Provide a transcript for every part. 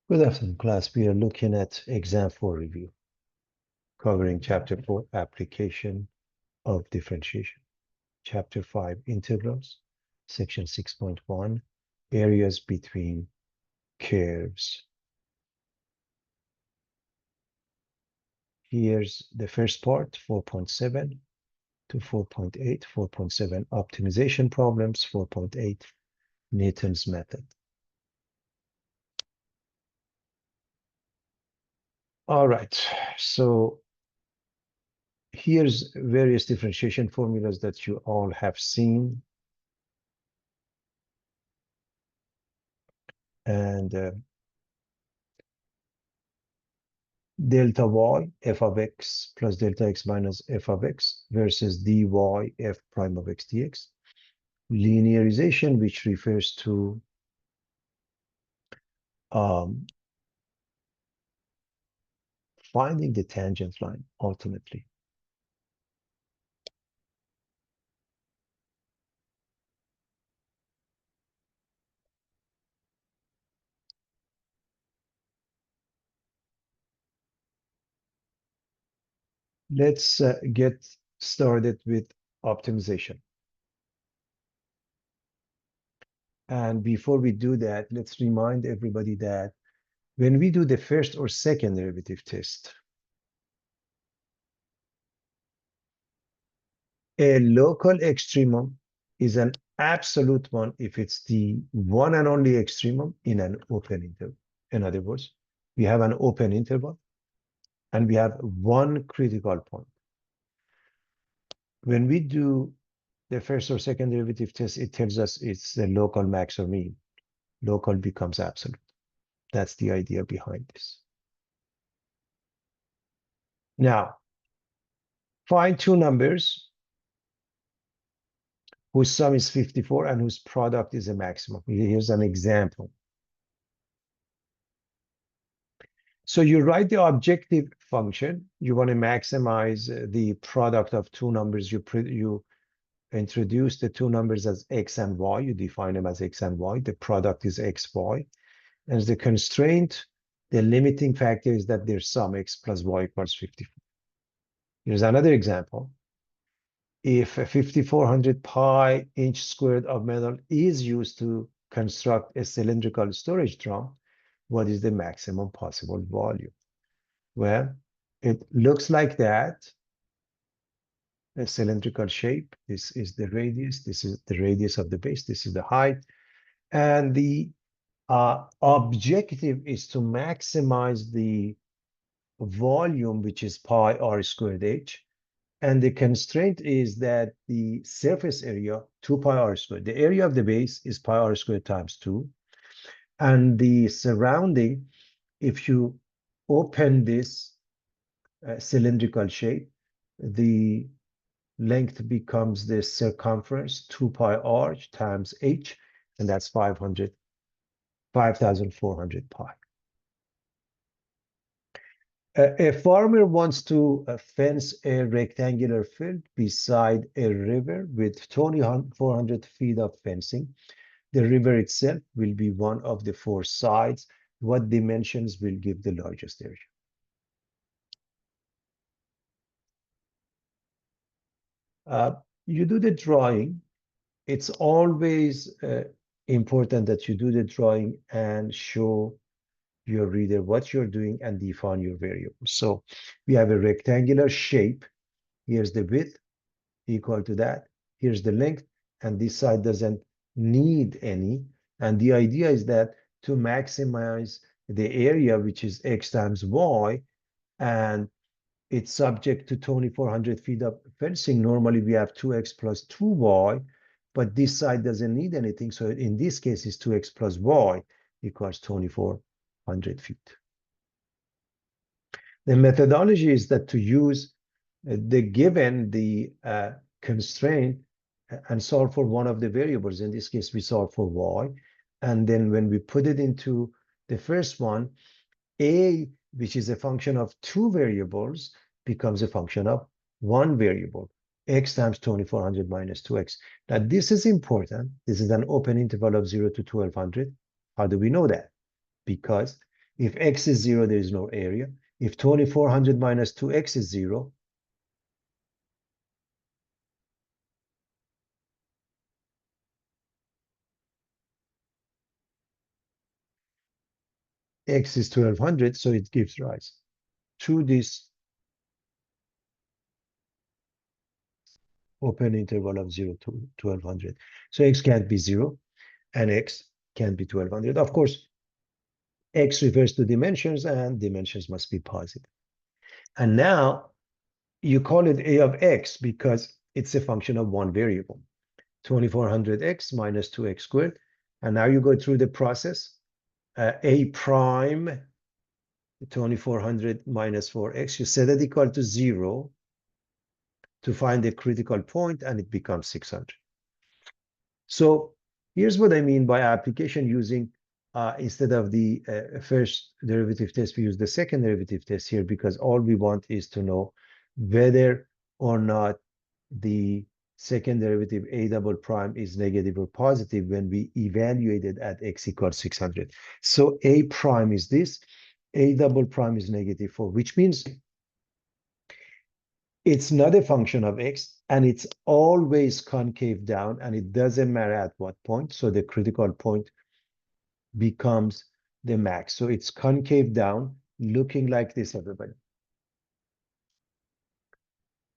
Good afternoon, class. We are looking at exam 4 review, covering chapter 4, application of differentiation, chapter 5, integrals, section 6.1, areas between curves. Here's the first part, 4.7 to 4.8, 4.7, optimization problems, 4.8, Newton's method. All right, so here's various differentiation formulas that you all have seen. And delta y f of x plus delta x minus f of x versus dy f prime of x dx. Linearization, which refers to finding the tangent line ultimately. Let's get started with optimization. And before we do that, let's remind everybody that when we do the first or second derivative test, a local extremum is an absolute one if it's the one and only extremum in an open interval. In other words, we have an open interval and we have one critical point. When we do the first or second derivative test, it tells us it's the local max or mean. Local becomes absolute. That's the idea behind this. Now, find two numbers whose sum is 54 and whose product is a maximum. Here's an example. So you write the objective function. You want to maximize the product of two numbers. You introduce the two numbers as x and y. You define them as x and y. The product is x, y. And the constraint, the limiting factor is that their sum, x plus y equals 54. Here's another example. If a 5400 pi inch squared of metal is used to construct a cylindrical storage drum, what is the maximum possible volume? Well, it looks like that, a cylindrical shape. This is the radius. This is the radius of the base. This is the height. And the objective is to maximize the volume, which is pi r squared h. And the constraint is that the surface area, 2 pi r squared. The area of the base is pi r squared times 2. And the surrounding, if you open this cylindrical shape, the length becomes the circumference, 2 pi r times h, and that's 5,400 pi. A farmer wants to fence a rectangular field beside a river with 2,400 feet of fencing. The river itself will be one of the four sides. What dimensions will give the largest area? You do the drawing. It's always important that you do the drawing and show your reader what you're doing and define your variables. So we have a rectangular shape. Here's the width equal to that. Here's the length, and this side doesn't need any. And the idea is that to maximize the area, which is x times y, and it's subject to 2,400 feet of fencing. Normally we have 2x plus 2y, but this side doesn't need anything. So in this case, it's 2x plus y equals 2,400 feet. The methodology is that to use the given, the constraint, and solve for one of the variables. In this case, we solve for y. And then when we put it into the first one, a, which is a function of two variables, becomes a function of one variable, x times 2,400 minus 2x. Now, this is important. This is an open interval of 0 to 1,200. How do we know that? Because If x is 0, there is no area. If 2400 minus 2x is 0, x is 1200, so it gives rise to this open interval of 0 to 1200. So x can't be 0 and x can't be 1200. Of course, x refers to dimensions and dimensions must be positive. And now you call it a of x because it's a function of one variable, 2400x minus 2x squared. And now you go through the process, a prime 2400 minus 4x, you set it equal to 0 to find the critical point, and it becomes 600. So here's what I mean by application using, instead of the first derivative test, we use the second derivative test here because all we want is to know whether or not the second derivative a double prime is negative or positive when we evaluate it at x equals 600. So a prime is this, a double prime is negative 4, which means it's not a function of x, and it's always concave down, and it doesn't matter at what point. So the critical point becomes the max. So it's concave down, looking like this, everybody.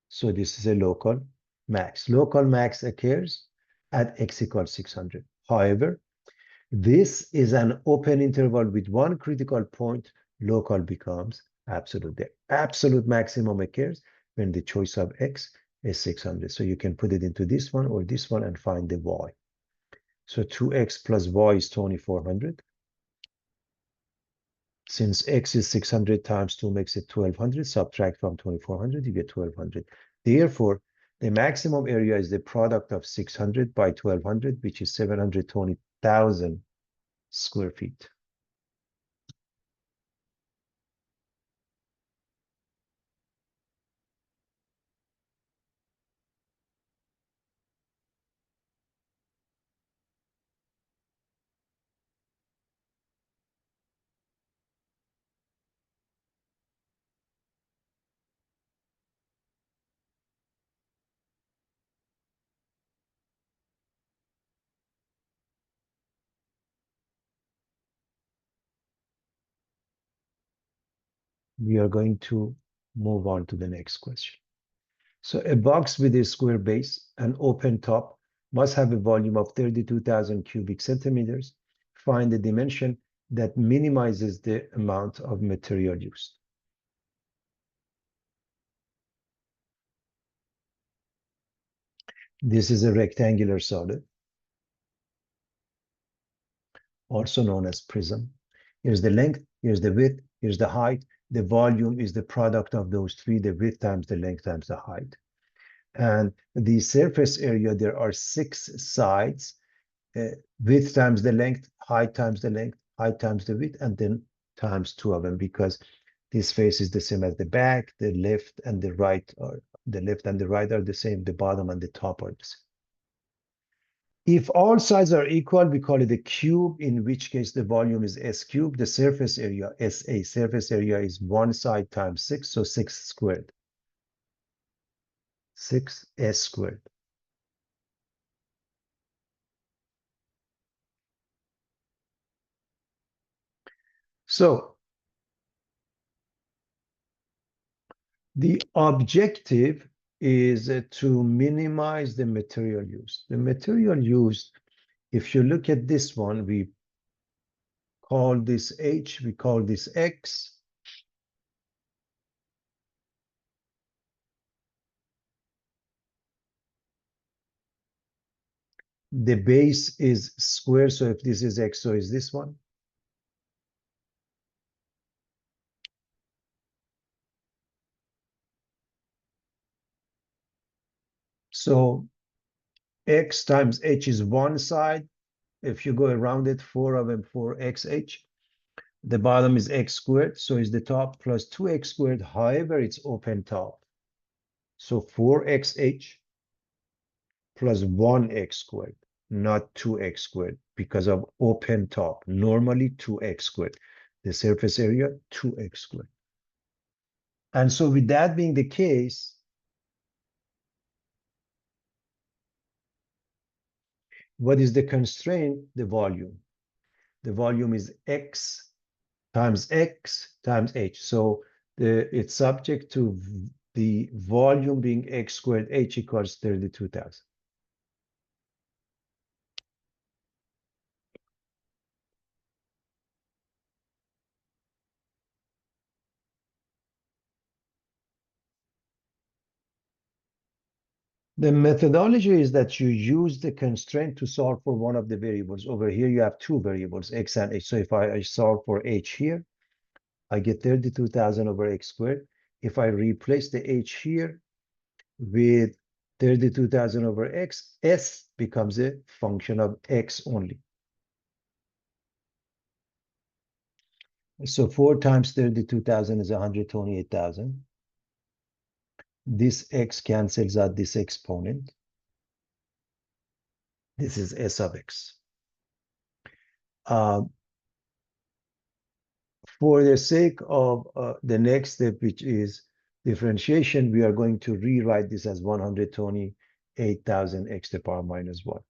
So this is a local max. Local max occurs at x equals 600. However, this is an open interval with one critical point. Local becomes absolute. The absolute maximum occurs when the choice of x is 600. So you can put it into this one or this one and find the y. So 2x plus y is 2400. Since x is 600 times 2 makes it 1200, subtract from 2400, you get 1200. Therefore, the maximum area is the product of 600 by 1200, which is 720,000 square feet. We are going to move on to the next question. So a box with a square base and open top must have a volume of 32,000 cubic centimeters. Find the dimension that minimizes the amount of material used. This is a rectangular solid, also known as prism. Here's the length, here's the width, here's the height. The volume is the product of those three, the width times the length times the height. And the surface area, there are 6 sides, width times the length, height times the length, height times the width, and then times 2 of them, because this face is the same as the back, the left and the right, or the left and the right are the same, the bottom and the top are the same. If all sides are equal, we call it a cube, in which case the volume is S cubed. The surface area, SA, surface area is one side times 6, so 6 squared. 6S squared. So the objective is to minimize the material used. The material used, if you look at this one, we call this H, we call this X. The base is square, so if this is X, so is this one. So X times H is one side. If you go around it, 4 of them, 4xh. The bottom is x squared, so is the top plus 2x squared. However, it's open top. So 4xh plus 1x squared, not 2x squared, because of open top. Normally 2x squared. the surface area, 2x squared. And so with that being the case, what is the constraint? The volume. The volume is x times h. So it's subject to the volume being x squared, h equals 32,000. The methodology is that you use the constraint to solve for one of the variables. Over here, you have two variables, x and h. So if I solve for h here, I get 32,000 over x squared. If I replace the h here with 32,000 over x, s becomes a function of x only. So 4 times 32,000 is 128,000. This x cancels out this exponent. This is s of x. For the sake of the next step, which is differentiation, we are going to rewrite this as 128,000 x to the power minus 1.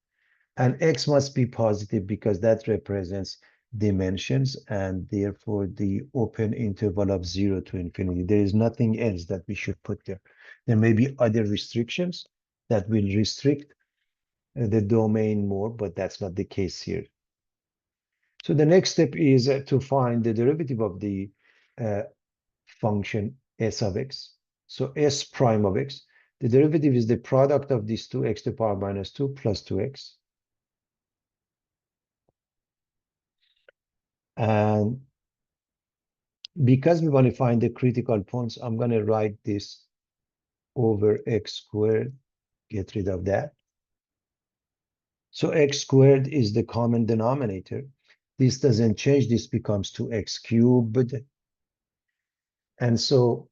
And x must be positive because that represents dimensions and therefore the open interval of 0 to infinity. There is nothing else that we should put there. There may be other restrictions that will restrict the domain more, but that's not the case here. So the next step is to find the derivative of the function s of x. So s prime of x. The derivative is the product of these two, x to the power minus 2 plus 2x. And because we want to find the critical points, I'm going to write this over x squared, get rid of that. So x squared is the common denominator. This doesn't change. This becomes 2x cubed. And so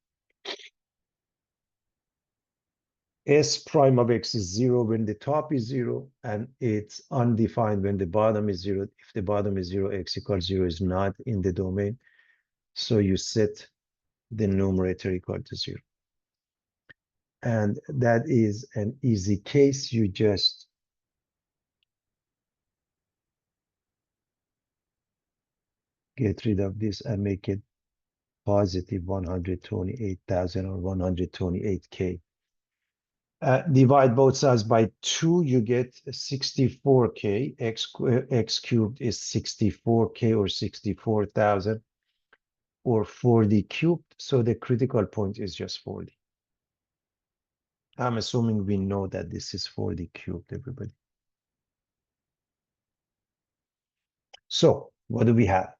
s prime of x is 0 when the top is 0, and it's undefined when the bottom is 0. If the bottom is 0, x equals 0 is not in the domain. So you set the numerator equal to 0. And that is an easy case. You just get rid of this and make it positive 128,000 or 128K. Divide both sides by 2, you get 64K. X cubed is 64K or 64,000 or 40 cubed. So the critical point is just 40. I'm assuming we know that this is 40 cubed, everybody. So what do we have?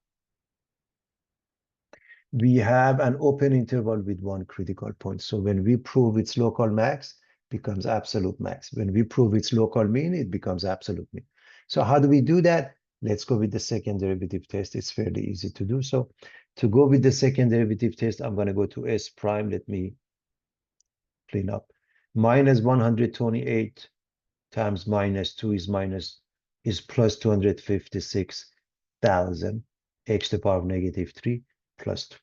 We have an open interval with one critical point. So when we prove its local max, becomes absolute max. When we prove its local mean, it becomes absolute mean. So how do we do that? Let's go with the second derivative test. It's fairly easy to do. So to go with the second derivative test, I'm going to go to S prime. Let me clean up. Minus 128 times minus 2 is plus 256,000 x to the power of negative 3 plus 2.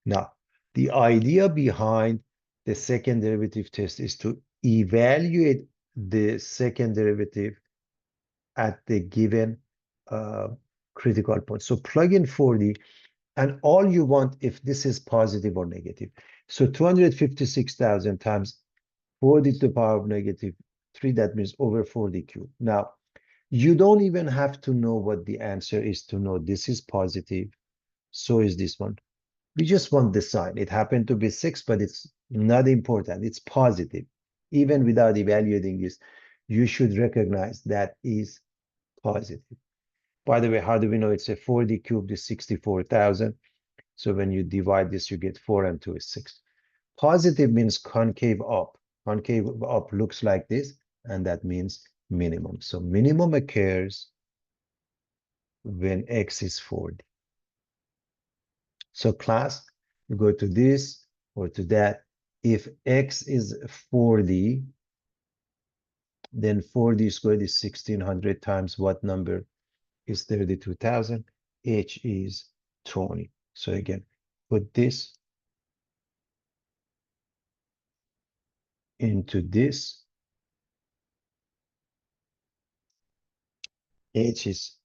Now, the idea behind the second derivative test is to evaluate the second derivative at the given critical point. So plug in 40, and all you want if this is positive or negative. So 256,000 times 40 to the power of negative 3, that means over 40 cubed. Now, you don't even have to know what the answer is to know this is positive, so is this one. We just want the sign. It happened to be 6, but it's not important. It's positive. Even without evaluating this, you should recognize that is positive. By the way, how do we know it's a 40 cubed is 64,000? So when you divide this, you get 4 and 2 is 6. Positive means concave up. Concave up looks like this, and that means minimum. So minimum occurs when x is 40. So class, you go to this or to that. If x is 40, then 40 squared is 1600 times what number is 32,000? H is 20. So again, put this into this. H is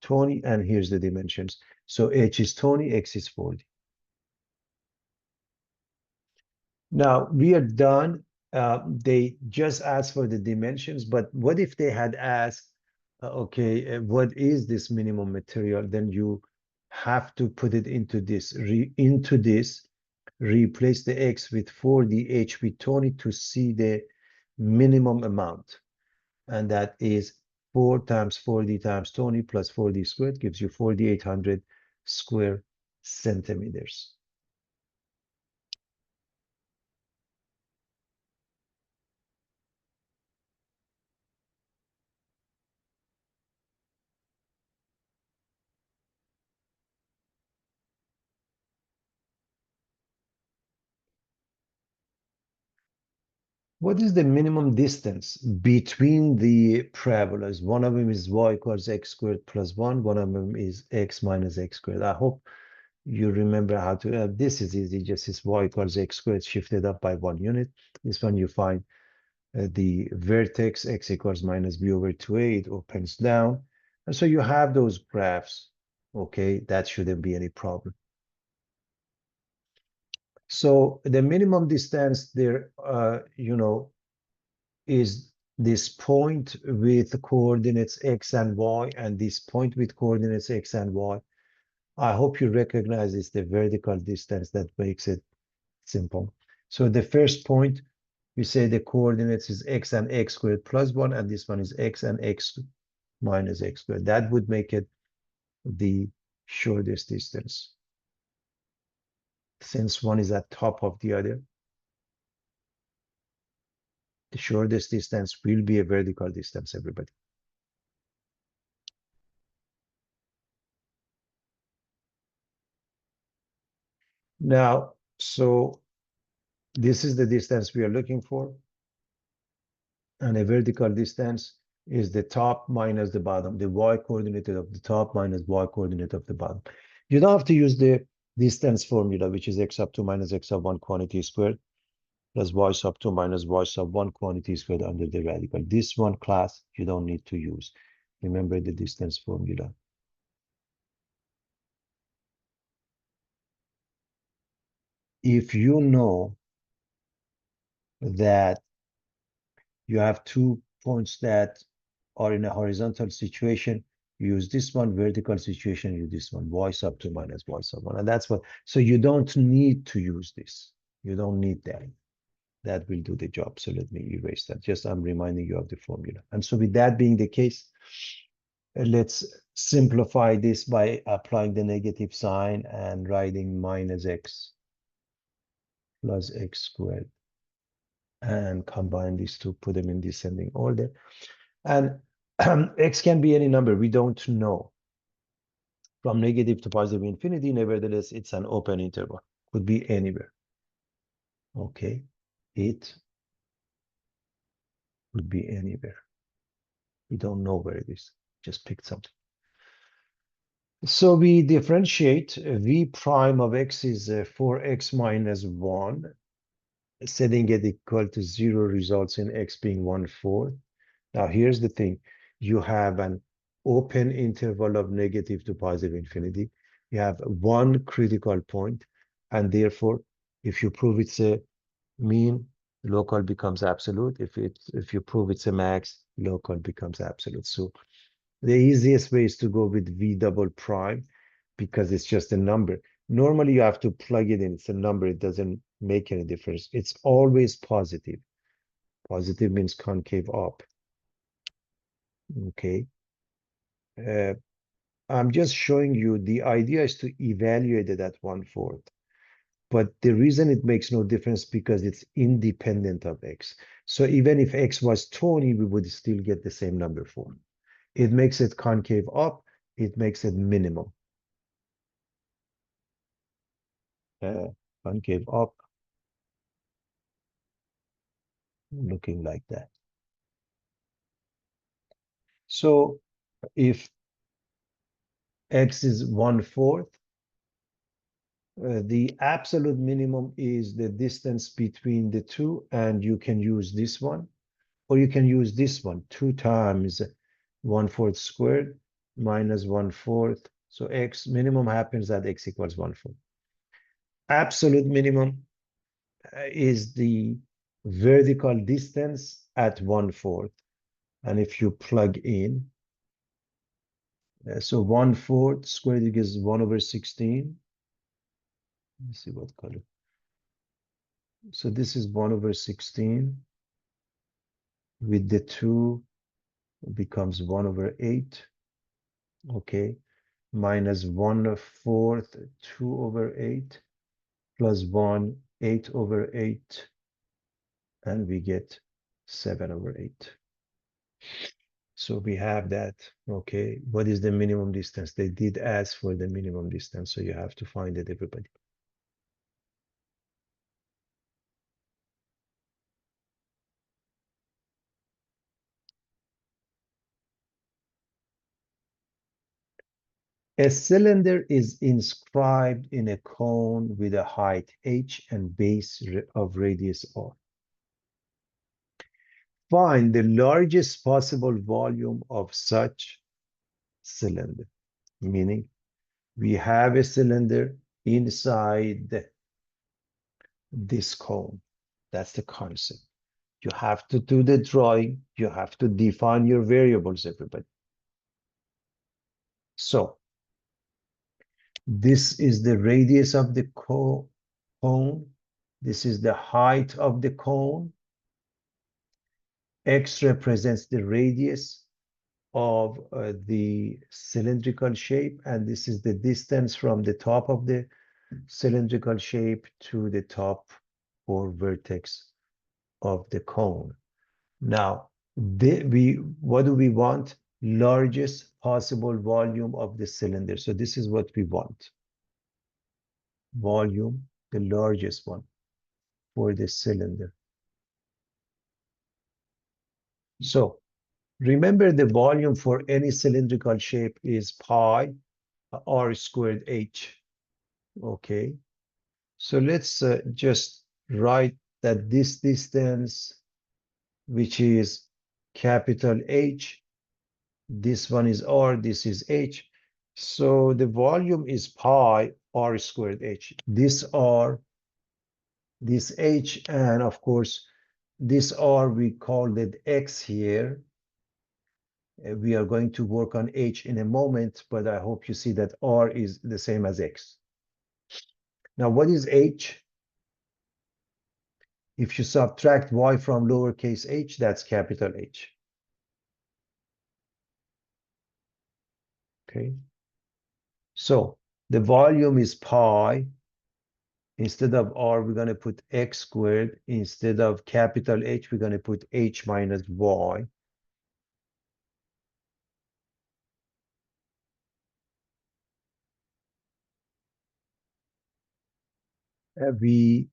20, and here's the dimensions. So H is 20, X is 40. Now we are done. They just asked for the dimensions, but what if they had asked, okay, what is this minimum material? Then you have to put it into this, replace the X with 40, H with 20 to see the minimum amount. And that is 4 times 40 times 20 plus 40 squared gives you 4,800 square centimeters. What is the minimum distance between the parabolas? One of them is y equals x squared plus 1. One of them is x minus x squared. I hope you remember how to, this is easy, just is y equals x squared shifted up by 1 unit. This one you find the vertex x equals minus b over 2a, it opens down. And so you have those graphs, okay? That shouldn't be any problem. So the minimum distance there, is this point with coordinates x and y, and this point with coordinates x and y. I hope you recognize it's the vertical distance that makes it simple. So the first point, we say the coordinates is x and x squared plus 1, and this one is x and x minus x squared. That would make it the shortest distance. Since one is at top of the other, the shortest distance will be a vertical distance, everybody. Now, so this is the distance we are looking for. And a vertical distance is the top minus the bottom, the y coordinate of the top minus y coordinate of the bottom. You don't have to use the distance formula, which is x sub 2 minus x sub 1 quantity squared plus y sub 2 minus y sub 1 quantity squared under the radical. This one class you don't need to use. Remember the distance formula. If you know that you have 2 points that are in a horizontal situation, use this one, vertical situation, use this one, y sub 2 minus y sub 1. And that's what, so you don't need to use this. You don't need that. That will do the job. So let me erase that. Just I'm reminding you of the formula. And so with that being the case, let's simplify this by applying the negative sign and writing minus x plus x squared, and combine these two, put them in descending order. And x can be any number. We don't know. From negative to positive infinity, nevertheless, it's an open interval. Could be anywhere. Okay. It could be anywhere. We don't know where it is. Just pick something. So we differentiate v prime of x is 4x minus 1. Setting it equal to 0 results in x being 1/4. Now here's the thing. You have an open interval of negative to positive infinity. You have one critical point, and therefore, if you prove it's a mean, local becomes absolute. If you prove it's a max, local becomes absolute. So the easiest way is to go with v double prime, because it's just a number. Normally you have to plug it in. It's a number. It doesn't make any difference. It's always positive. Positive means concave up. Okay. I'm just showing you the idea is to evaluate it at 1/4. But the reason it makes no difference because it's independent of x. So even if x was 20, we would still get the same number form. It makes it concave up. It makes it minimum. Concave up, looking like that. So if x is 1/4, The absolute minimum is the distance between the two, and you can use this one, or you can use this one, 2 times 1/4 squared minus 1/4. So x minimum happens at x equals 1/4. Absolute minimum is the vertical distance at 1/4. And if you plug in, so 1/4 squared is 1/16. Let me see what color. So this is 1/16 with the 2 becomes 1/8. Okay. Minus 1/4, 2/8 plus 1, 8/8. And we get 7/8. So we have that. Okay. What is the minimum distance? They did ask for the minimum distance. So you have to find it, everybody. A cylinder is inscribed in a cone with a height h and base of radius r. Find the largest possible volume of such cylinder. Meaning, we have a cylinder inside this cone. That's the concept. You have to do the drawing. You have to define your variables, everybody. So this is the radius of the cone. This is the height of the cone. X represents the radius of the cylindrical shape, and this is the distance from the top of the cylindrical shape to the top or vertex of the cone. Now, what do we want? Largest possible volume of the cylinder. So this is what we want. Volume, the largest one for the cylinder. So remember, the volume for any cylindrical shape is pi r squared h. Okay. So let's just write that this distance, which is capital H, this one is r, this is h. So the volume is pi r squared h. This r, this h, and of course, this r, we called it x here. We are going to work on h in a moment, but I hope you see that r is the same as x. Now, what is h? If you subtract y from lowercase h, that's capital H. Okay. So the volume is pi. Instead of r, we're going to put x squared. Instead of capital H, we're going to put h minus y. We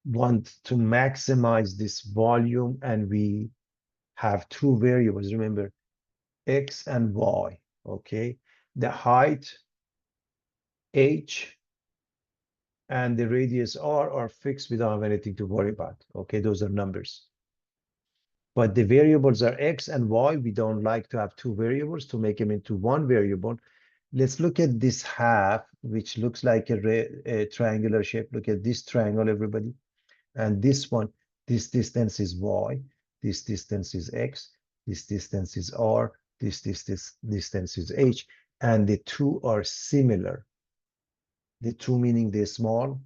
want to maximize this volume, and we have two variables. Remember, x and y. Okay. The height, h, and the radius r are fixed. We don't have anything to worry about. Okay, those are numbers. But the variables are x and y. We don't like to have two variables to make them into one variable. Let's look at this half, which looks like a triangular shape. Look at this triangle, everybody. And this one, this distance is y. This distance is x. This distance is r. This distance is h. And the two are similar. The two meaning the small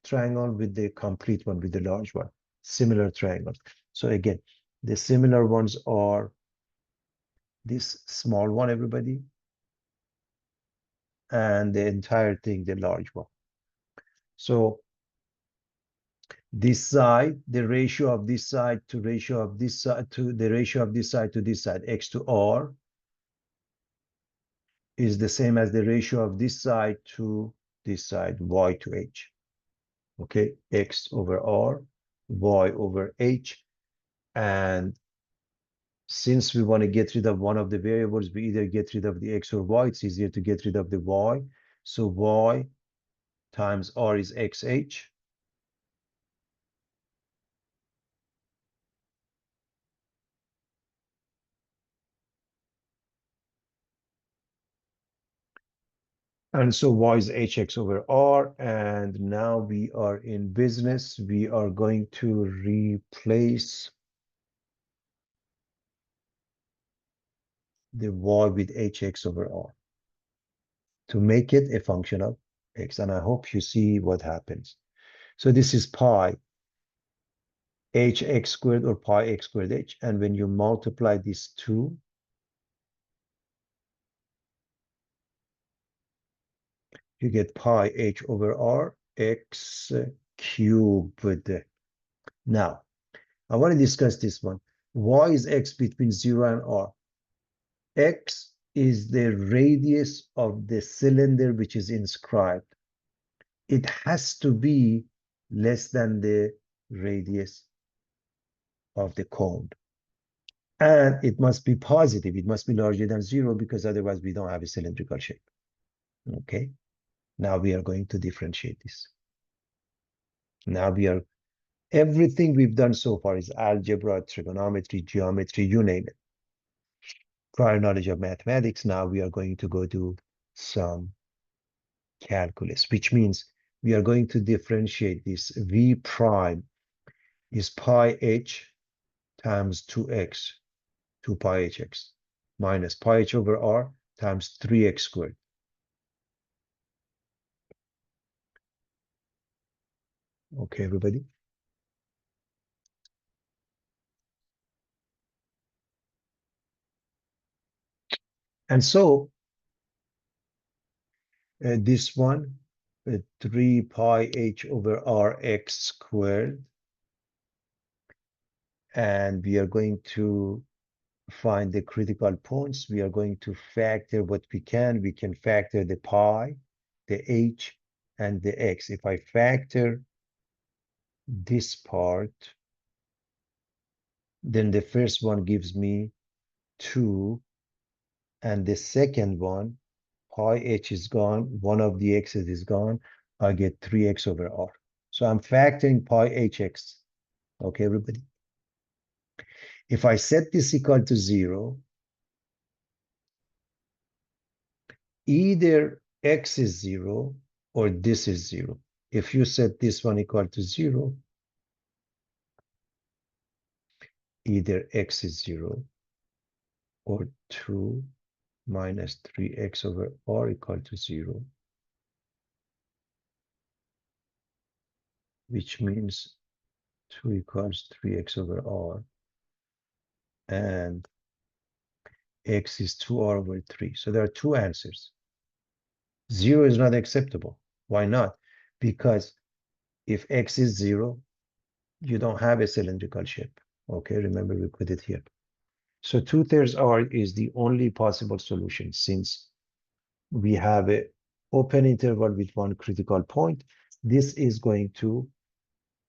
triangle with the complete one, with the large one. Similar triangles. So again, the similar ones are this small one, everybody, and the entire thing, the large one. So this side, the ratio of this side to ratio of this side to the ratio of this side to this side, x to r, is the same as the ratio of this side to this side, y to h. Okay, x over r, y over h. And since we want to get rid of one of the variables, we either get rid of the x or y. It's easier to get rid of the y. So y times R is XH. And so Y is HX over R. And now we are in business. We are going to replace the Y with HX over R to make it a function of X. And I hope you see what happens. So this is pi hx squared or pi x squared h. And when you multiply these two, you get pi h over r x cubed. Now, I want to discuss this one. Why is x between 0 and r? X is the radius of the cylinder which is inscribed. It has to be less than the radius of the cone. And it must be positive. It must be larger than 0 because otherwise we don't have a cylindrical shape. Okay. Now we are going to differentiate this. Now everything we've done so far is algebra, trigonometry, geometry, you name it. Prior knowledge of mathematics. Now we are going to go do some calculus, which means we are going to differentiate this. V prime is pi h times 2x, 2 pi hx, minus pi h over r times 3x squared. Okay, everybody? And so this one, 3 pi h over r x squared, and we are going to find the critical points. We are going to factor what we can. We can factor the pi, the h, and the x. If I factor this part, then the first one gives me 2, and the second one, pi h is gone, one of the x's is gone, I get 3x over r. So I'm factoring pi hx. Okay, everybody? If I set this equal to 0, either x is 0 or this is 0. If you set this one equal to 0, either x is 0 or 2 minus 3x over r equal to 0, which means 2 equals 3x over r, and x is 2r over 3. So there are two answers. 0 is not acceptable. Why not? Because if x is 0, you don't have a cylindrical shape. Okay, remember we put it here. So 2/3 r is the only possible solution since we have an open interval with one critical point. This is going to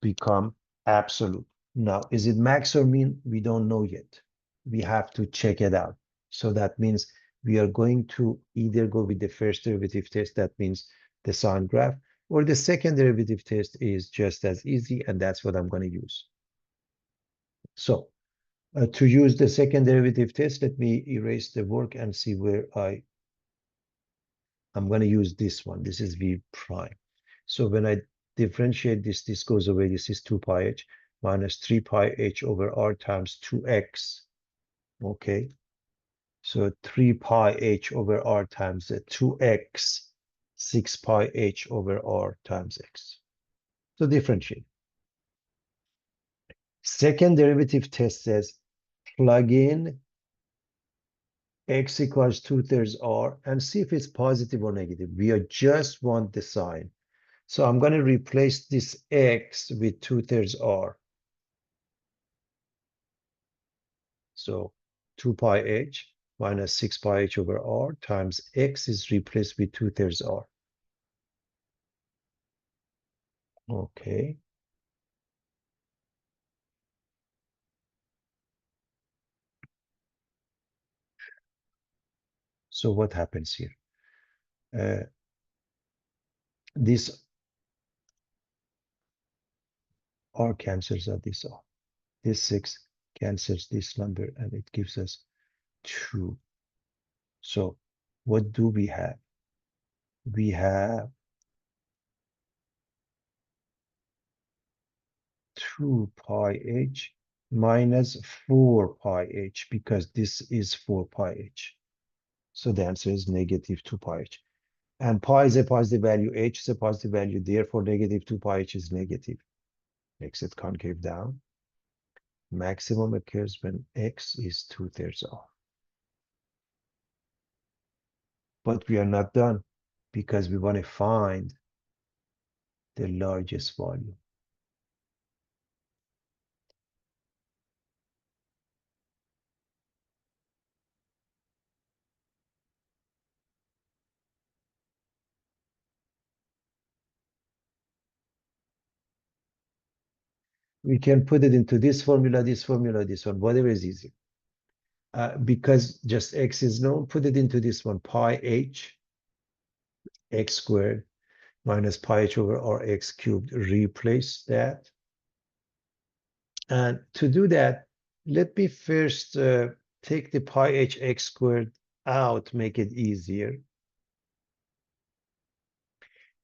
become absolute. Now, is it max or min? We don't know yet. We have to check it out. So that means we are going to either go with the first derivative test, that means the sine graph, or the second derivative test is just as easy, and that's what I'm going to use. So to use the second derivative test, let me erase the work and see where I'm going to use this one. This is V prime. So when I differentiate this, this goes away. This is 2 pi h minus 3 pi h over r times 2x. Okay. So 3 pi h over r times 2x, 6 pi h over r times x. So differentiate. Second derivative test says plug in x equals 2/3 r and see if it's positive or negative. We just want the sign. So I'm going to replace this x with 2/3 r. So 2 pi h minus 6 pi h over r times x is replaced with 2/3 r. Okay. So what happens here? This R cancels out this R. This 6 cancels this number, and it gives us 2. So what do we have? We have 2 pi h minus 4 pi h, because this is 4 pi h. So the answer is negative 2 pi h. And pi is a positive value, h is a positive value, therefore negative 2 pi h is negative. Makes it concave down. Maximum occurs when x is 2/3 R. But we are not done, because we want to find the largest volume. We can put it into this formula, this formula, this one, whatever is easy. Because just x is known, put it into this one, pi h x squared minus pi h over r x cubed. Replace that. And to do that, let me first take the pi h x squared out, make it easier.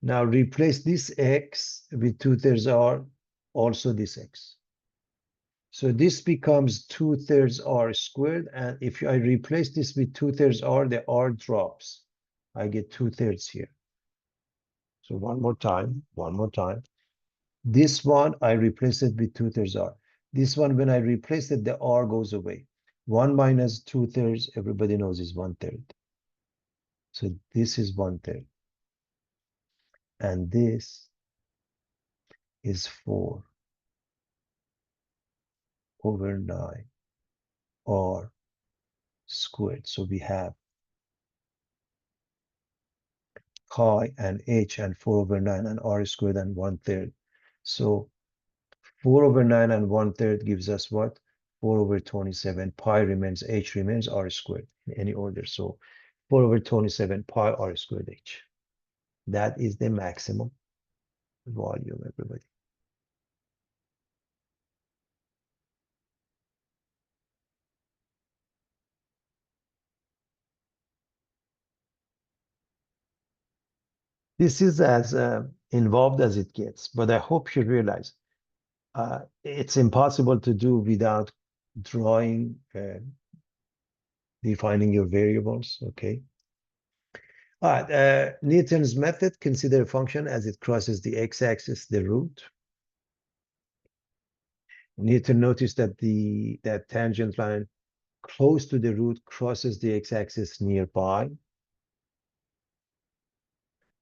Now replace this x with 2/3 r, also this x. So this becomes 2/3 r squared, and if I replace this with 2/3 r, the r drops. I get 2/3 here. So one more time. This one, I replace it with 2/3 r. This one, when I replace it, the r goes away. 1 minus 2/3, everybody knows, is 1/3. So this is 1/3. And this is 4 over 9 r squared. So we have pi and h and 4 over 9 and r squared and 1/3. So 4 over 9 and 1/3 gives us what? 4 over 27. Pi remains, h remains, r squared in any order. So 4 over 27 pi r squared h. That is the maximum volume, everybody. This is as involved as it gets, but I hope you realize it's impossible to do without drawing, defining your variables, okay? All right, Newton's method, consider a function as it crosses the x-axis, the root. You need to notice that that tangent line close to the root crosses the x-axis nearby.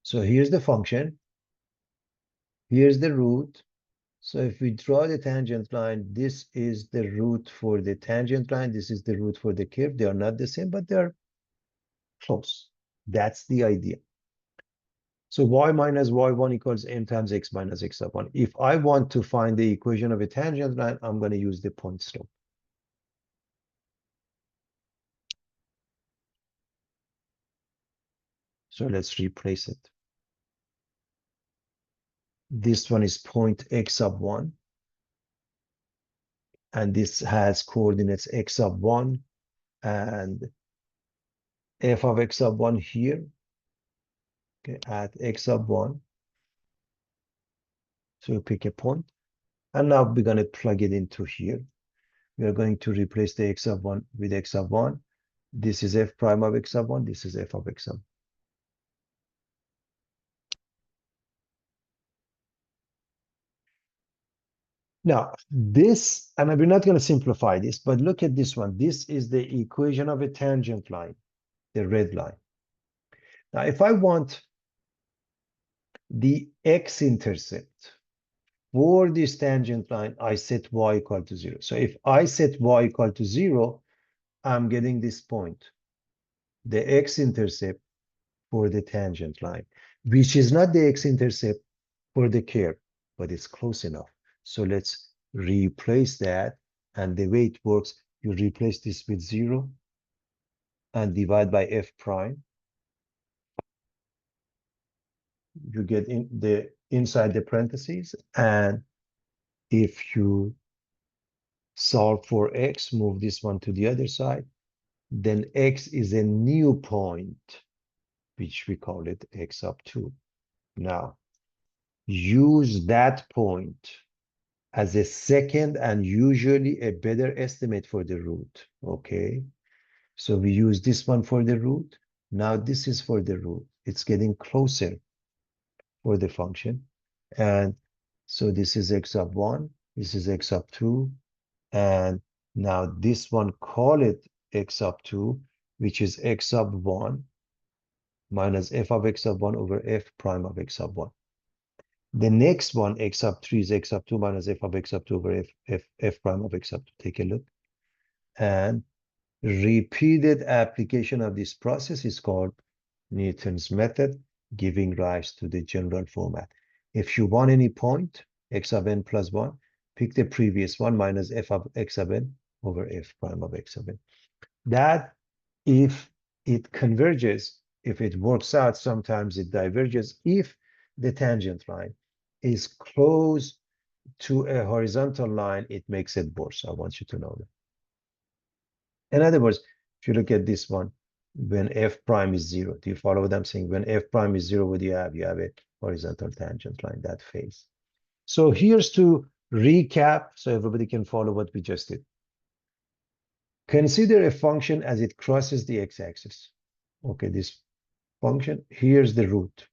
So here's the function. Here's the root. So if we draw the tangent line, this is the root for the tangent line. This is the root for the curve. They are not the same, but they're close. That's the idea. So y minus y1 equals m times x minus x sub 1. If I want to find the equation of a tangent line, I'm going to use the point slope. So let's replace it. This one is point x sub 1. And this has coordinates x sub 1 and f of x sub 1 here. Okay, at x sub 1. So we pick a point. And now we're going to plug it into here. We are going to replace the x sub 1 with x sub 1. This is f prime of x sub 1. This is f of x sub 1. Now, this, and we're not going to simplify this, but look at this one. This is the equation of a tangent line, the red line. Now, if I want the x-intercept for this tangent line, I set y equal to 0. So if I set y equal to 0, I'm getting this point, the x-intercept for the tangent line, which is not the x-intercept for the curve, but it's close enough. So let's replace that. And the way it works, you replace this with 0 and divide by f prime. You get in the inside the parentheses, and If you solve for x, move this one to the other side, then x is a new point, which we call it x up 2. Now, use that point as a second and usually a better estimate for the root, okay? So we use this one for the root. Now this is for the root. It's getting closer for the function. And so this is x sub 1, this is x sub 2, and now this one, call it x sub 2, which is x sub 1 minus f of x sub 1 over f prime of x sub 1. The next one, x sub 3, is x sub 2 minus f of x sub 2 over f prime of x sub 2. Take a look. And repeated application of this process is called Newton's method, giving rise to the general format. If you want any point, x sub n plus 1, pick the previous one minus f of x sub n over f prime of x sub n. That, if it converges, if it works out, sometimes it diverges. If the tangent line is close to a horizontal line, it makes it worse. I want you to know that. In other words, if you look at this one, when f prime is 0, do you follow what I'm saying? When f prime is 0, what do you have? You have a horizontal tangent line, that phase. So here's to recap so everybody can follow what we just did. Consider a function as it crosses the x-axis. Okay, this function, here's the root.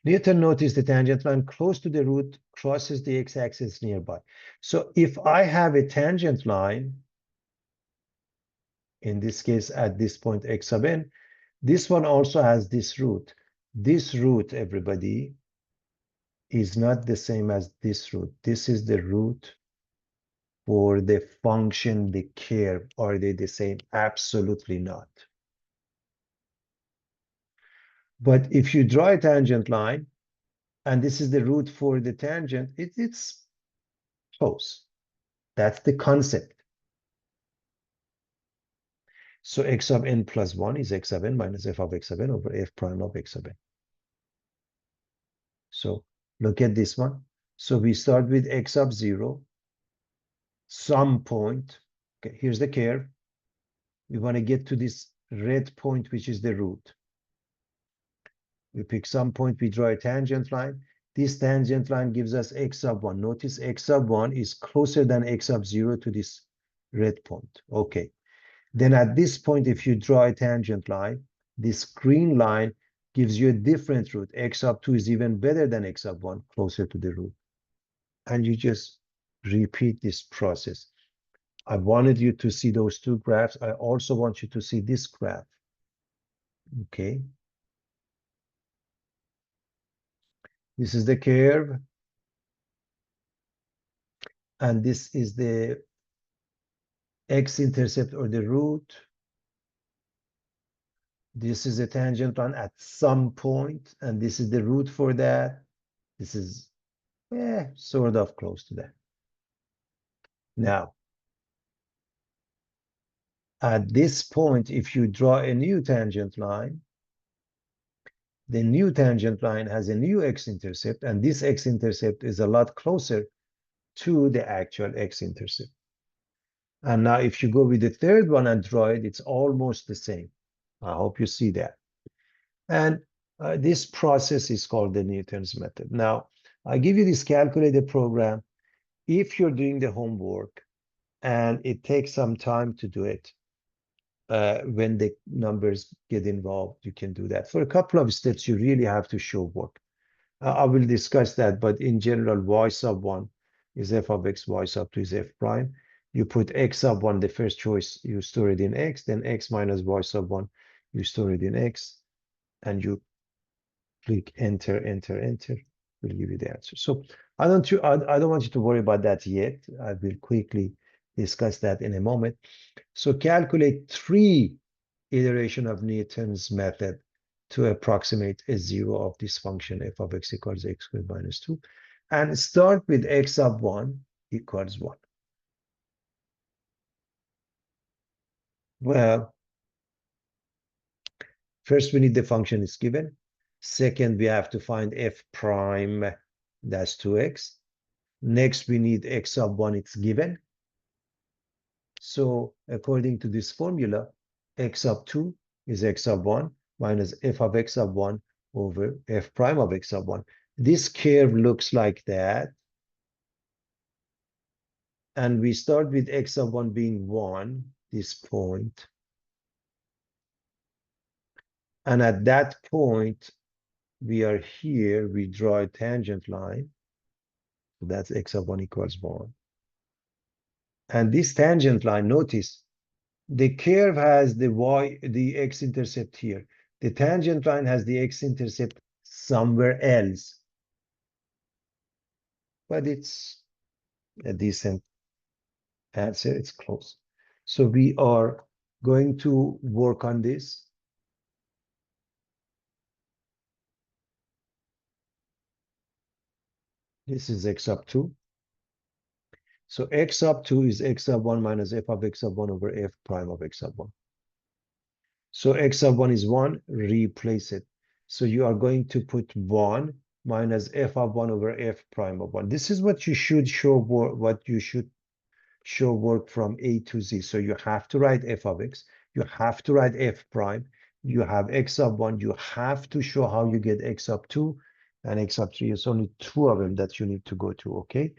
Newton noticed the tangent line close to the root crosses the x-axis nearby. So if I have a tangent line, in this case, at this point, x sub n, this one also has this root. This root, everybody, is not the same as this root. This is the root for the function, the curve. Are they the same? Absolutely not. But if you draw a tangent line, and this is the root for the tangent, it's close. That's the concept. So x sub n plus 1 is x sub n minus f of x sub n over f prime of x sub n. So look at this one. So we start with x sub 0, some point. Okay, here's the curve. We want to get to this red point, which is the root. We pick some point, we draw a tangent line. This tangent line gives us x sub 1. Notice x sub 1 is closer than x sub 0 to this red point. Okay. Then at this point, if you draw a tangent line, this green line gives you a different root. X sub 2 is even better than x sub 1, closer to the root. And you just repeat this process. I wanted you to see those two graphs. I also want you to see this graph. Okay. This is the curve. And this is the x-intercept or the root. This is a tangent line at some point, and this is the root for that. This is sort of close to that. Now, at this point, if you draw a new tangent line, the new tangent line has a new x-intercept, and this x-intercept is a lot closer to the actual x-intercept. And now if you go with the third one and draw it, it's almost the same. I hope you see that. And this process is called the Newton's method. Now, I give you this calculated program. If you're doing the homework and it takes some time to do it, when the numbers get involved, you can do that. For a couple of steps, you really have to show work. I will discuss that, but in general, y sub 1 is f of x, y sub 2 is f prime. You put x sub 1, the first choice, you store it in x, then x minus y sub 1, you store it in x, and you click enter, enter, enter, will give you the answer. So I don't want you to worry about that yet. I will quickly discuss that in a moment. So calculate 3 iteration of Newton's method to approximate a 0 of this function f of x equals x squared minus 2, and start with x sub 1 equals 1. Well, first we need the function is given. Second, we have to find f prime, that's 2x. Next, we need x sub 1, it's given. So according to this formula, x sub 2 is x sub 1 minus f of x sub 1 over f prime of x sub 1. This curve looks like that. And we start with x sub 1 being 1, this point. And at that point, we are here, we draw a tangent line. So that's x sub 1 equals 1. And this tangent line, notice, the curve has the x-intercept here. The tangent line has the x-intercept somewhere else. But it's a decent answer, it's close. So we are going to work on this. This is x sub 2. So x sub 2 is x sub 1 minus f of x sub 1 over f prime of x sub 1. So x sub 1 is 1, replace it. So you are going to put 1 minus f of 1 over f prime of 1. This is what you should show, what you should show work from A to Z. So you have to write f of x, you have to write f prime, you have x sub 1, you have to show how you get x sub 2 and x sub 3. It's only 2 of them that you need to go to, okay?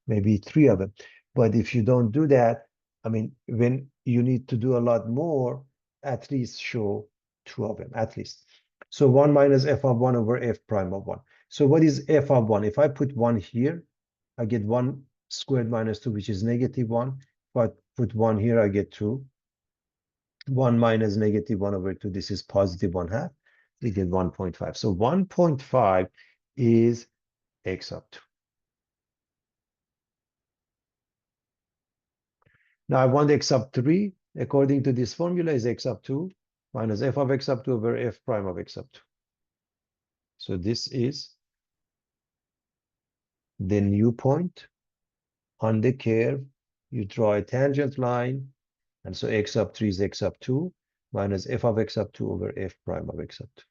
Maybe 3 of them. But if you don't do that, I mean, when you need to do a lot more, at least show 2 of them, at least. So 1 minus f of 1 over f prime of 1. So what is f of 1? If I put 1 here, I get 1 squared minus 2, which is negative 1. If I put 1 here, I get 2. 1 minus negative 1 over 2, this is positive 1/2. We get 1.5. So 1.5 is x sub 2. Now I want x sub 3. According to this formula, is x sub 2 minus f of x sub 2 over f prime of x sub 2. So this is the new point on the curve. You draw a tangent line, and so x sub 3 is x sub 2 minus f of x sub 2 over f prime of x sub 2.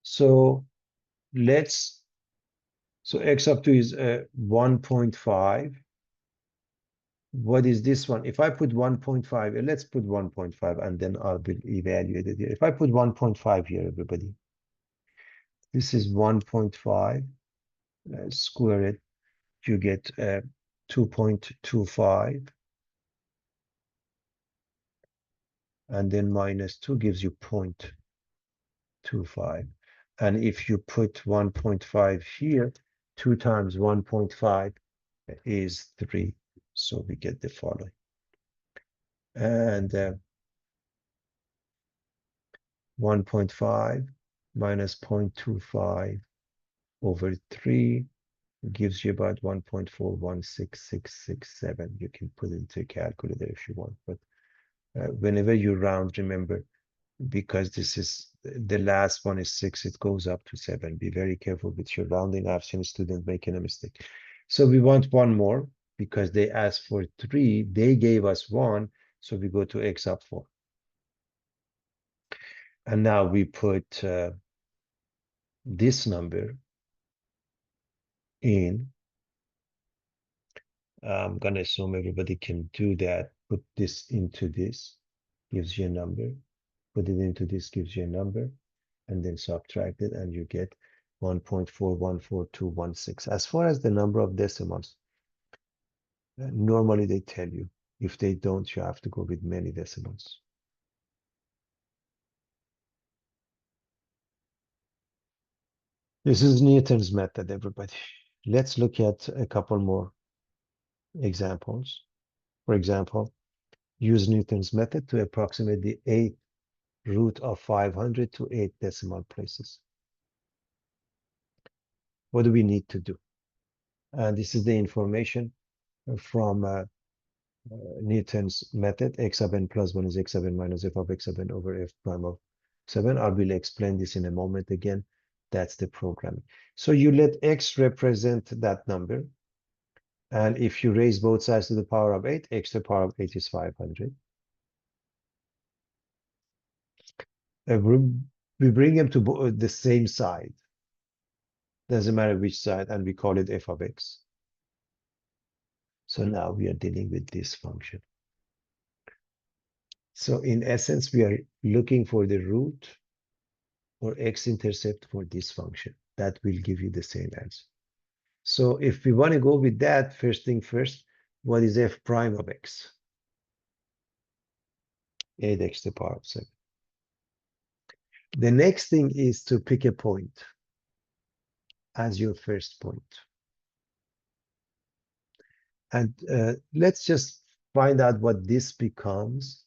So x sub 2 is 1.5. What is this one? If I put 1.5, let's put 1.5 and then I'll evaluate it here. If I put 1.5 here, everybody, this is 1.5, square it, you get 2.25. And then minus 2 gives you 0.25. And if you put 1.5 here, 2 times 1.5 is 3. So we get the following. And 1.5 minus 0.25 over 3 gives you about 1.416667. You can put it into a calculator if you want, but whenever you round, remember, because this is the last one is 6, it goes up to 7. Be very careful with your rounding. I've seen a student making a mistake. So we want one more because they asked for 3. They gave us 1. So we go to x sub 4. And now we put this number in. I'm going to assume everybody can do that. Put this into this, gives you a number. Put it into this, gives you a number. And then subtract it, and you get 1.414216. As far as the number of decimals, normally they tell you. If they don't, you have to go with many decimals. This is Newton's method, everybody. Let's look at a couple more examples. For example, use Newton's method to approximate the 8th root of 500 to 8 decimal places. What do we need to do? And this is the information from Newton's method. X sub n plus 1 is x sub n minus f of x sub n over f prime of 7. I will explain this in a moment again. That's the programming. So you let x represent that number. And if you raise both sides to the power of 8, x to the power of 8 is 500. We bring them to the same side. Doesn't matter which side, and we call it f of x. So now we are dealing with this function. So in essence, we are looking for the root or x-intercept for this function. That will give you the same answer. So if we want to go with that, first thing first, what is f prime of x? 8x to the power of 7. The next thing is to pick a point as your first point. And let's just find out what this becomes.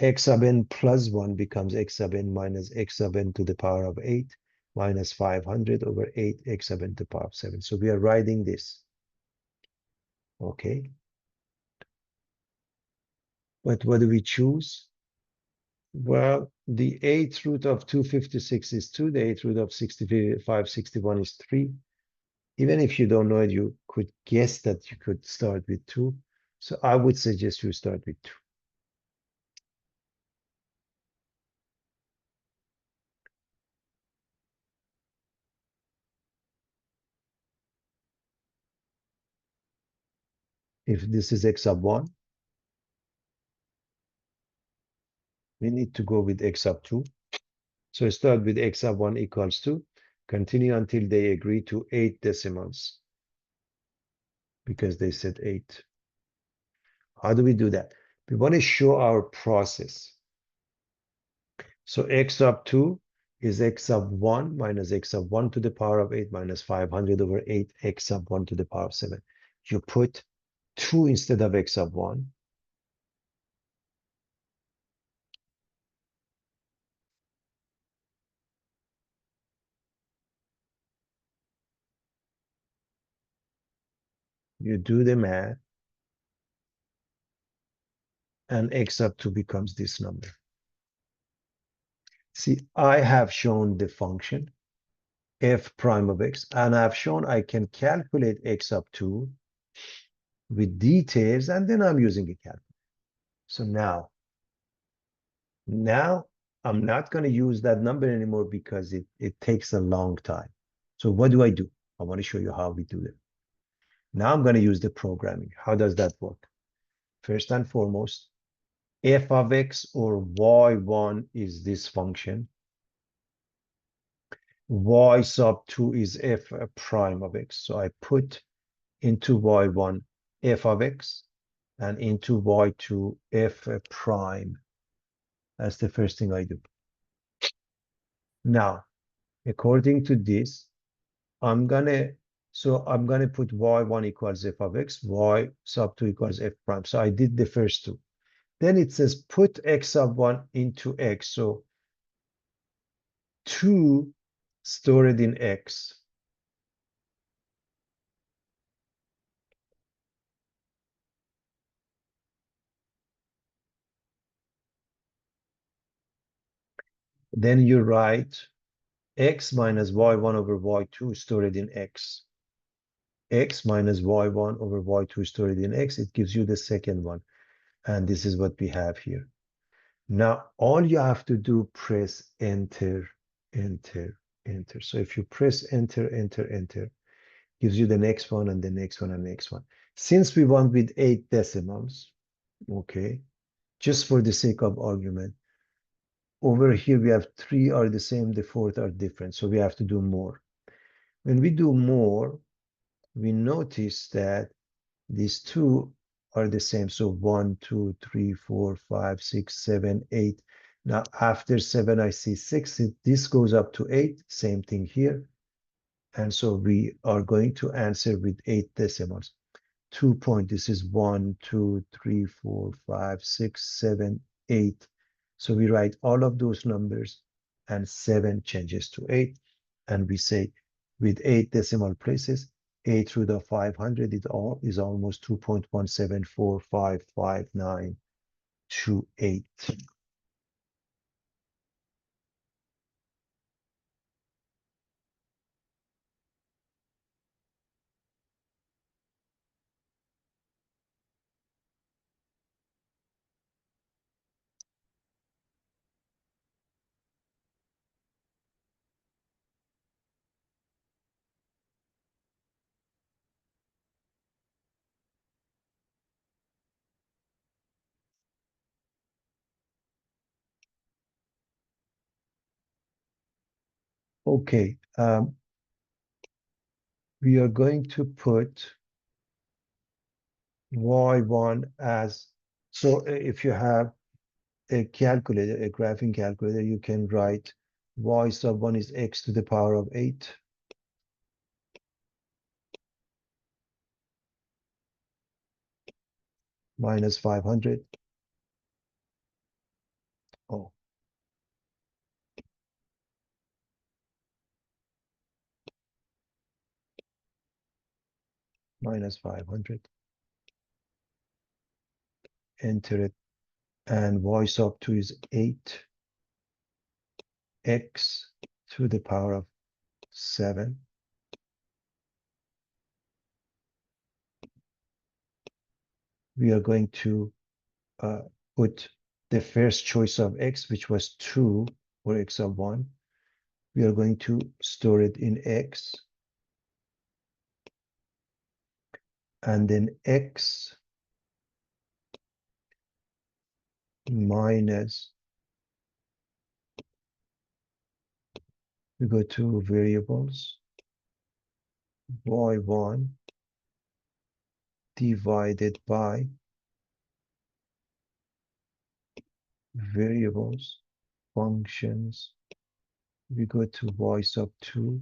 X sub n plus 1 becomes x sub n minus x sub n to the power of 8 minus 500 over 8 x sub n to the power of 7. So we are writing this. Okay. But what do we choose? Well, the 8th root of 256 is 2. The 8th root of 6561 is 3. Even if you don't know it, you could guess that you could start with 2. So I would suggest you start with 2. If this is x sub 1, we need to go with x sub 2. So start with x sub 1 equals 2. Continue until they agree to 8 decimals because they said 8. How do we do that? We want to show our process. So x sub 2 is x sub 1 minus x sub 1 to the power of 8 minus 500 over 8 x sub 1 to the power of 7. You put 2 instead of x sub 1. You do the math, and x sub 2 becomes this number. See, I have shown the function f prime of x, and I've shown I can calculate x sub 2 with details, and then I'm using a calculator. So now I'm not going to use that number anymore because it takes a long time. So what do? I want to show you how we do it. Now I'm going to use the programming. How does that work? First and foremost, f of x or y1 is this function. Y sub 2 is f prime of x. So I put into y1 f of x and into y2 f prime. That's the first thing I do. Now, according to this, I'm gonna put y1 equals f of x, y sub 2 equals f prime. So I did the first two. Then it says put x sub 1 into x. So 2 stored in x. Then you write x minus y1 over y2 stored in x. X minus y1 over y2 stored in x. It gives you the second one. And this is what we have here. Now, all you have to do, press enter, enter, enter. So if you press enter, enter, enter, gives you the next one and the next one and the next one. Since we want with 8 decimals, okay, just for the sake of argument, over here we have 3 are the same, the fourth are different. So we have to do more. When we do more, we notice that these 2 are the same. So 1, 2, 3, 4, 5, 6, 7, 8. Now after 7, I see 6. This goes up to 8. Same thing here. And so we are going to answer with 8 decimals. 2 point. This is 1, 2, 3, 4, 5, 6, 7, 8. So we write all of those numbers and 7 changes to 8. And we say with 8 decimal places, 8 root of 500 is almost 2.174555928. Okay, we are going to put y1 as, so if you have a calculator, a graphing calculator, you can write y sub 1 is x to the power of 8 minus 500. Oh, minus 500. Enter it. And y sub 2 is 8x to the power of 7. We are going to uh, put the first choice of x, which was 2 or x sub 1. We are going to store it in x, and then x minus, we go to variables, y1 divided by variables, functions, we go to y sub 2,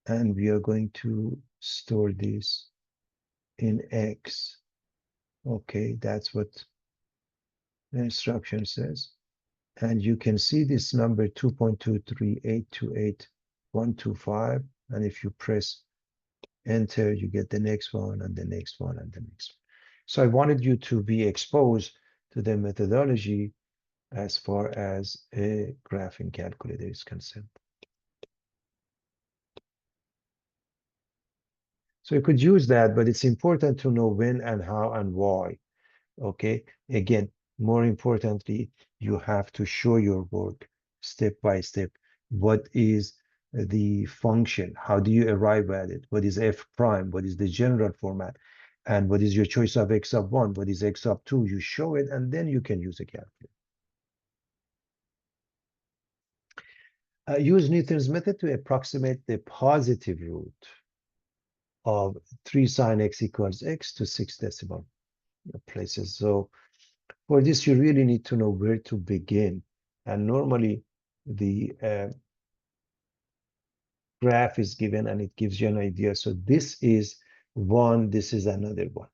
and we are going to store this in x. Okay, that's what the instruction says. And you can see this number 2.23828.125. And if you press enter, you get the next one and the next one and the next one. So I wanted you to be exposed to the methodology as far as a graphing calculator is concerned. So you could use that, but it's important to know when and how and why. Okay, again, more importantly, you have to show your work step by step. What is the function? How do you arrive at it? What is f prime? What is the general format? And what is your choice of x sub 1? What is x sub 2? You show it, and then you can use a calculator. Use Newton's method to approximate the positive root of 3 sine x equals x to 6 decimal places. So for this, you really need to know where to begin. And normally the graph is given and it gives you an idea. So this is one, this is another one.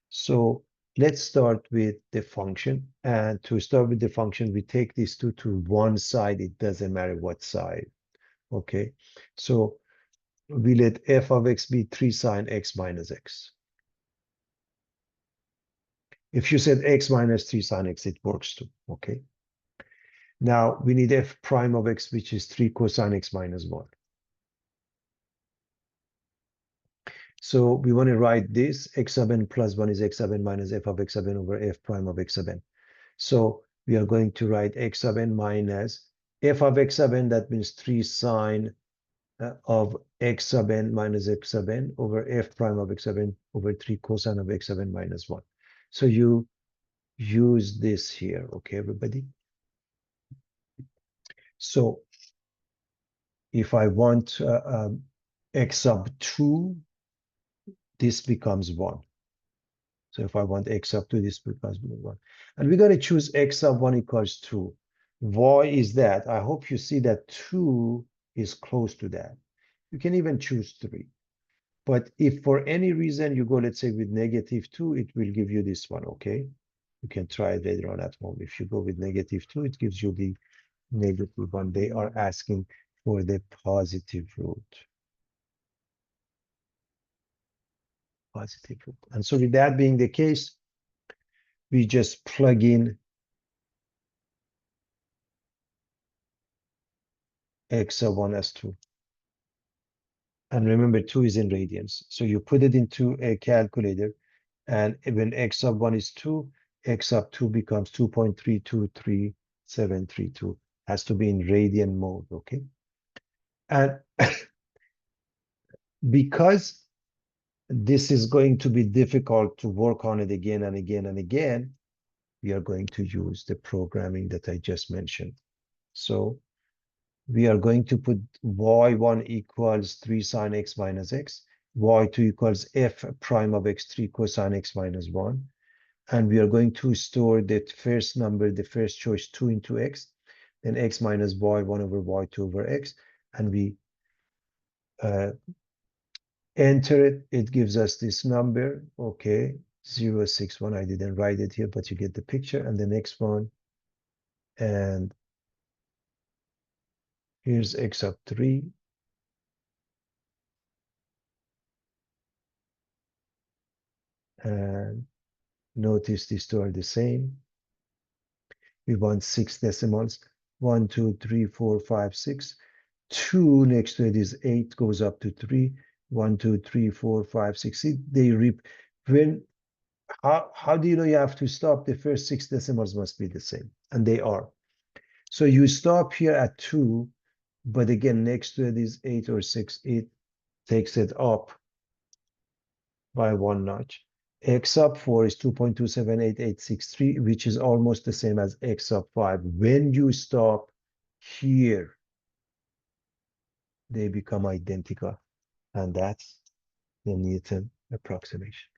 So let's start with the function. And to start with the function, we take these two to one side. It doesn't matter what side. Okay. So we let f of x be 3 sine x minus x. If you said x minus 3 sine x, it works too. Okay. Now we need f prime of x, which is 3 cosine x minus 1. So we want to write this x sub n plus 1 is x sub n minus f of x sub n over f prime of x sub n. So we are going to write x sub n minus f of x sub n, that means 3 sine of x sub n minus x sub n over f prime of x sub n over 3 cosine of x sub n minus 1. So you use this here, okay, everybody? So if I want x sub 2, this becomes 1. So if I want x sub 2, this becomes 1. And we're going to choose x sub 1 equals 2. Why is that? I hope you see that 2 is close to that. You can even choose 3. But if for any reason you go, let's say, with negative 2, it will give you this one, okay? You can try it later on at home. If you go with negative 2, it gives you the negative one. They are asking for the positive root. Positive root. And so with that being the case, we just plug in x sub 1 as 2. And remember, 2 is in radians. So you put it into a calculator, and when x sub 1 is 2, x sub 2 becomes 2.323732. Has to be in radian mode, okay? And because this is going to be difficult to work on it again and again and again, we are going to use the programming that I just mentioned. So we are going to put y1 equals 3 sine x minus x, y2 equals f prime of x3 cosine x minus 1. And we are going to store that first number, the first choice, 2 into x, then x minus y, 1 over y, 2 over x, and we enter it. It gives us this number, okay, 061. I didn't write it here, but you get the picture. And the next one, and here's x of 3. And notice these two are the same. We want 6 decimals. 1, 2, 3, 4, 5, 6. 2 next to it is 8, goes up to 3. 1, 2, 3, 4, 5, 6. See, they reap. When how do you know you have to stop? The first 6 decimals must be the same, and they are. So you stop here at 2, but again, next to it is 8 or 6. It takes it up by 1 notch. X sub 4 is 2.27883, which is almost the same as x sub 5. When you stop here, they become identical. And that's the Newton approximation.